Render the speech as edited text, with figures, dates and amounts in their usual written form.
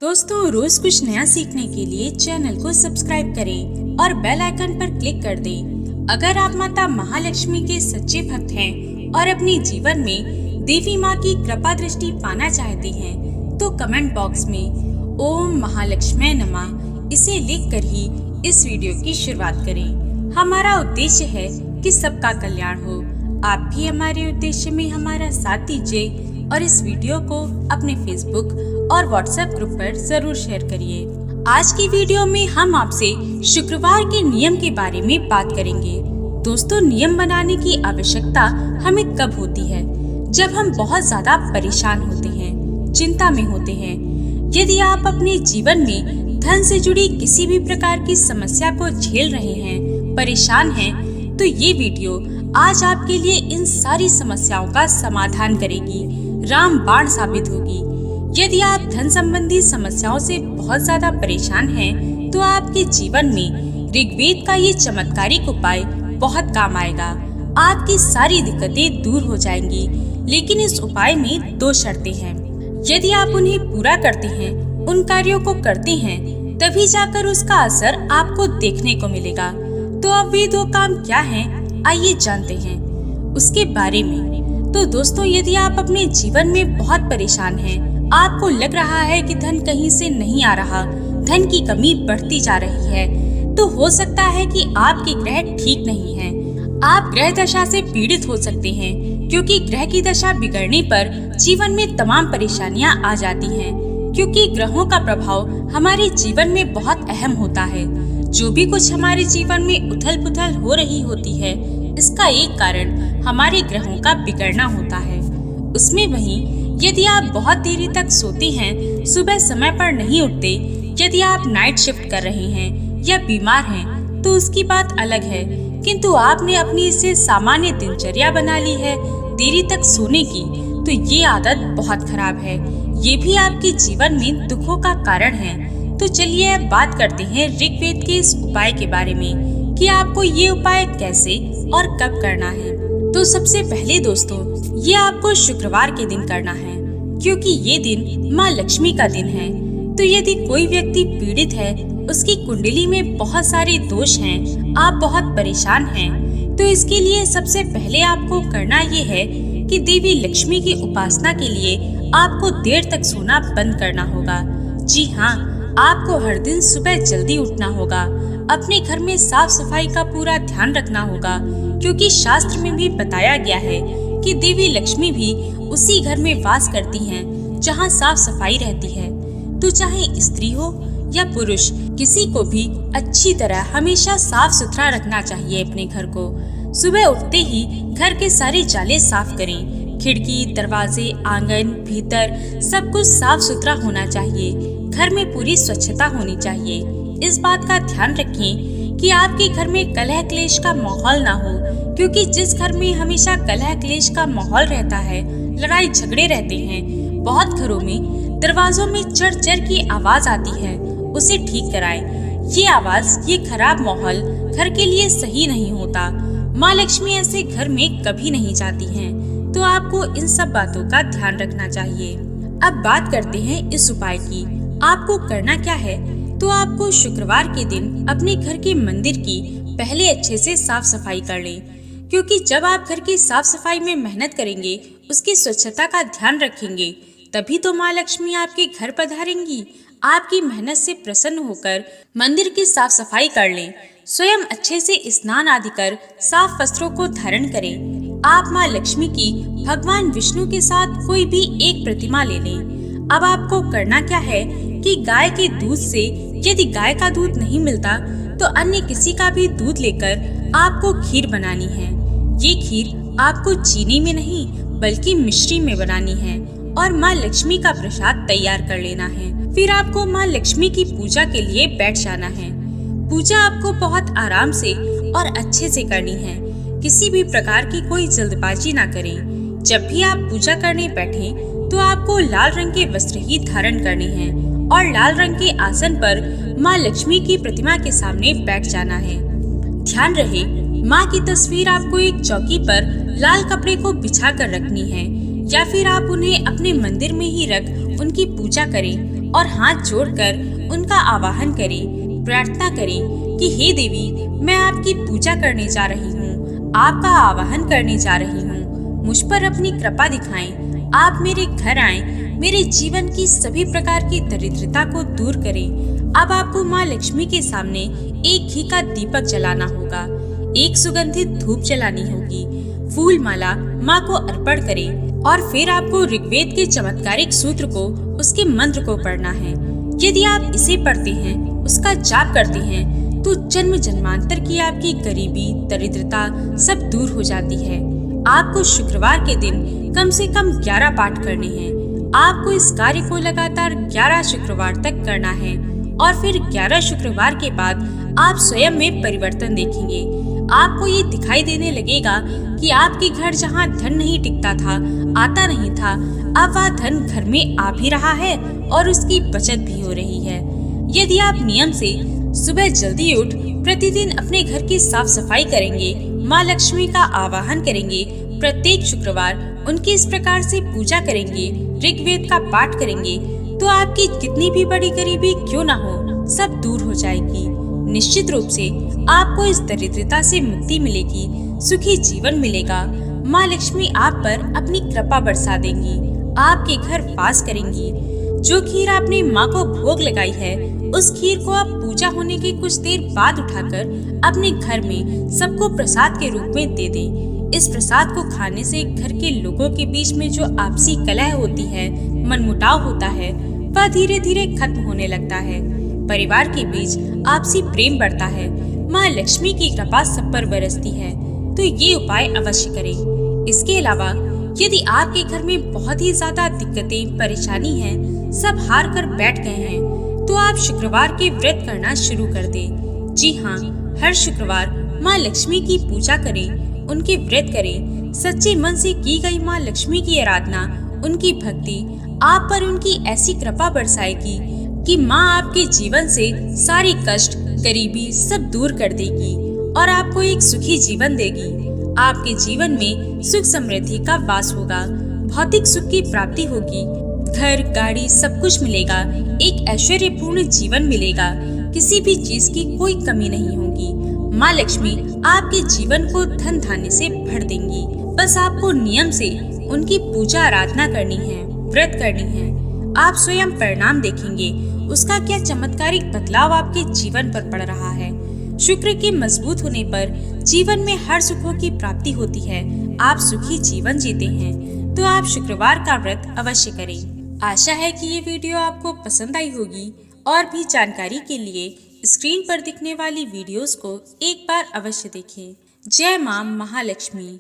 दोस्तों, रोज कुछ नया सीखने के लिए चैनल को सब्सक्राइब करें और बेल आइकन पर क्लिक कर दें। अगर आप माता महालक्ष्मी के सच्चे भक्त हैं और अपने जीवन में देवी माँ की कृपा दृष्टि पाना चाहते हैं, तो कमेंट बॉक्स में ओम महालक्ष्मी नमः इसे लिख कर ही इस वीडियो की शुरुआत करें। हमारा उद्देश्य है कि सबका कल्याण हो। आप भी हमारे उद्देश्य में हमारा साथ दीजिए और इस वीडियो को अपने फेसबुक और व्हाट्सएप ग्रुप पर जरूर शेयर करिए। आज की वीडियो में हम आपसे शुक्रवार के नियम के बारे में बात करेंगे। दोस्तों, नियम बनाने की आवश्यकता हमें कब होती है? जब हम बहुत ज्यादा परेशान होते हैं, चिंता में होते हैं। यदि आप अपने जीवन में धन से जुड़ी किसी भी प्रकार की समस्या को झेल रहे हैं, परेशान हैं, तो ये वीडियो आज आपके लिए इन सारी समस्याओं का समाधान करेगी, रामबाण साबित होगी। यदि आप धन संबंधी समस्याओं से बहुत ज्यादा परेशान हैं, तो आपके जीवन में ऋग्वेद का ये चमत्कारिक उपाय बहुत काम आएगा। आपकी सारी दिक्कतें दूर हो जाएंगी। लेकिन इस उपाय में 2 शर्तें हैं। यदि आप उन्हें पूरा करते हैं, उन कार्यों को करते हैं, तभी जाकर उसका असर आपको देखने को मिलेगा। तो अब वे 2 काम क्या हैं? आइए जानते हैं उसके बारे में। तो दोस्तों, यदि आप अपने जीवन में बहुत परेशान हैं, आपको लग रहा है कि धन कहीं से नहीं आ रहा, धन की कमी बढ़ती जा रही है, तो हो सकता है कि आपके ग्रह ठीक नहीं हैं। आप ग्रह दशा से पीड़ित हो सकते हैं, क्योंकि ग्रह की दशा बिगड़ने पर जीवन में तमाम परेशानियां आ जाती हैं। क्योंकि ग्रहों का प्रभाव हमारे जीवन में बहुत अहम होता है। जो भी कुछ हमारे जीवन में उथल पुथल हो रही होती है, इसका एक कारण हमारे ग्रहों का बिगड़ना होता है। उसमें वहीं यदि आप बहुत देरी तक सोते हैं, सुबह समय पर नहीं उठते, यदि आप नाइट शिफ्ट कर रहे हैं या बीमार हैं, तो उसकी बात अलग है। किंतु आपने अपनी इसे सामान्य दिनचर्या बना ली है देरी तक सोने की, तो ये आदत बहुत खराब है। ये भी आपके जीवन में दुखों का कारण है। तो चलिए अब बात करते हैं ऋग्वेद के इस उपाय के बारे में कि आपको ये उपाय कैसे और कब करना है। तो सबसे पहले दोस्तों, ये आपको शुक्रवार के दिन करना है, क्योंकि ये दिन माँ लक्ष्मी का दिन है। तो यदि कोई व्यक्ति पीड़ित है, उसकी कुंडली में बहुत सारे दोष हैं, आप बहुत परेशान हैं, तो इसके लिए सबसे पहले आपको करना ये है कि देवी लक्ष्मी की उपासना के लिए आपको देर तक सोना बंद करना होगा। जी हाँ, आपको हर दिन सुबह जल्दी उठना होगा। अपने घर में साफ सफाई का पूरा ध्यान रखना होगा, क्योंकि शास्त्र में भी बताया गया है कि देवी लक्ष्मी भी उसी घर में वास करती हैं जहां साफ सफाई रहती है। तो चाहे स्त्री हो या पुरुष, किसी को भी अच्छी तरह हमेशा साफ सुथरा रखना चाहिए अपने घर को। सुबह उठते ही घर के सारे जाले साफ करें। खिड़की, दरवाजे, आंगन, भीतर सब कुछ साफ सुथरा होना चाहिए। घर में पूरी स्वच्छता होनी चाहिए। इस बात का ध्यान रखें कि आपके घर में कलह क्लेश का माहौल ना हो, क्योंकि जिस घर में हमेशा कलह क्लेश का माहौल रहता है, लड़ाई झगड़े रहते हैं, बहुत घरों में दरवाजों में चढ़ चढ़ की आवाज आती है, उसे ठीक कराएं। ये आवाज, ये खराब माहौल घर के लिए सही नहीं होता। माँ लक्ष्मी ऐसे घर में कभी नहीं जाती हैं, तो आपको इन सब बातों का ध्यान रखना चाहिए। अब बात करते हैं इस उपाय की। आपको करना क्या है? तो आपको शुक्रवार के दिन अपने घर के मंदिर की पहले अच्छे से साफ सफाई कर लें, क्योंकि जब आप घर की साफ सफाई में मेहनत करेंगे, उसकी स्वच्छता का ध्यान रखेंगे, तभी तो माँ लक्ष्मी आपके घर पधारेंगी। आपकी मेहनत से प्रसन्न होकर मंदिर की साफ सफाई कर लें। स्वयं अच्छे से स्नान आदि कर साफ वस्त्रों को धारण करें। आप माँ लक्ष्मी की भगवान विष्णु के साथ कोई भी एक प्रतिमा ले लें। अब आपको करना क्या है कि गाय के दूध से, यदि गाय का दूध नहीं मिलता, तो अन्य किसी का भी दूध लेकर आपको खीर बनानी है। ये खीर आपको चीनी में नहीं बल्कि मिश्री में बनानी है और माँ लक्ष्मी का प्रसाद तैयार कर लेना है। फिर आपको माँ लक्ष्मी की पूजा के लिए बैठ जाना है। पूजा आपको बहुत आराम से और अच्छे से करनी है। किसी भी प्रकार की कोई जल्दबाजी ना करें। जब भी आप पूजा करने बैठे, तो आपको लाल रंग के वस्त्र ही धारण करने हैं और लाल रंग के आसन पर माँ लक्ष्मी की प्रतिमा के सामने बैठ जाना है। ध्यान रहे, माँ की तस्वीर आपको एक चौकी पर लाल कपड़े को बिछा कर रखनी है, या फिर आप उन्हें अपने मंदिर में ही रख उनकी पूजा करें और हाथ जोड़कर उनका आवाहन करें, प्रार्थना करें कि हे देवी, मैं आपकी पूजा करने जा रही हूँ, आपका आवाहन करने जा रही हूँ, मुझ पर अपनी कृपा दिखाएं, आप मेरे घर आएं, मेरे जीवन की सभी प्रकार की दरिद्रता को दूर करें। अब आपको माँ लक्ष्मी के सामने एक घी का दीपक जलाना होगा, एक सुगंधित धूप जलानी होगी, फूल माला माँ को अर्पण करें और फिर आपको ऋग्वेद के चमत्कारिक सूत्र को, उसके मंत्र को पढ़ना है। यदि आप इसे पढ़ते हैं, उसका जाप करते हैं, तो जन्म जन्मांतर की आपकी गरीबी, दरिद्रता सब दूर हो जाती है। आपको शुक्रवार के दिन कम से कम 11 पाठ करने हैं। आपको इस कार्य को लगातार 11 शुक्रवार तक करना है और फिर 11 शुक्रवार के बाद आप स्वयं में परिवर्तन देखेंगे। आपको ये दिखाई देने लगेगा कि आपके घर जहाँ धन नहीं टिकता था, आता नहीं था, अब वह धन घर में आ भी रहा है और उसकी बचत भी हो रही है। यदि आप नियम से सुबह जल्दी उठ प्रतिदिन अपने घर की साफ सफाई करेंगे, माँ लक्ष्मी का आवाहन करेंगे, प्रत्येक शुक्रवार उनकी इस प्रकार से पूजा करेंगे, ऋग्वेद का पाठ करेंगे, तो आपकी कितनी भी बड़ी गरीबी क्यों ना हो, सब दूर हो जाएगी। निश्चित रूप से आपको इस दरिद्रता से मुक्ति मिलेगी, सुखी जीवन मिलेगा। माँ लक्ष्मी आप पर अपनी कृपा बरसा देंगी, आपके घर वास करेंगी। जो खीर आपने माँ को भोग लगाई है, उस खीर को आप पूजा होने के कुछ देर बाद उठाकर अपने घर में सबको प्रसाद के रूप में दे दें। इस प्रसाद को खाने से घर के लोगों के बीच में जो आपसी कलह होती है, मनमुटाव होता है, वह धीरे धीरे खत्म होने लगता है। परिवार के बीच आपसी प्रेम बढ़ता है। माँ लक्ष्मी की कृपा सब पर बरसती है, तो ये उपाय अवश्य करें। इसके अलावा यदि आपके घर में बहुत ही ज्यादा दिक्कतें, परेशानी हैं, सब हार कर बैठ गए हैं, तो आप शुक्रवार के व्रत करना शुरू कर दें। जी हाँ, हर शुक्रवार माँ लक्ष्मी की पूजा करें, उनके व्रत करें। सच्चे मन से की गई माँ लक्ष्मी की आराधना, उनकी भक्ति आप पर उनकी ऐसी कृपा बरसाएगी कि माँ आपके जीवन से सारी कष्ट, गरीबी सब दूर कर देगी और आपको एक सुखी जीवन देगी। आपके जीवन में सुख समृद्धि का वास होगा, भौतिक सुख की प्राप्ति होगी, घर गाड़ी सब कुछ मिलेगा, एक ऐश्वर्यपूर्ण जीवन मिलेगा, किसी भी चीज की कोई कमी नहीं होगी। माँ लक्ष्मी आपके जीवन को धन धान्य से भर देंगी। बस आपको नियम से उनकी पूजा आराधना करनी है, व्रत करनी है। आप स्वयं परिणाम देखेंगे, उसका क्या चमत्कारिक बदलाव आपके जीवन पर पड़ रहा है। शुक्र के मजबूत होने पर जीवन में हर सुखों की प्राप्ति होती है। आप सुखी जीवन जीते हैं, तो आप शुक्रवार का व्रत अवश्य करें। आशा है कि ये वीडियो आपको पसंद आई होगी और भी जानकारी के लिए स्क्रीन पर दिखने वाली वीडियोस को एक बार अवश्य देखें। जय मां महालक्ष्मी।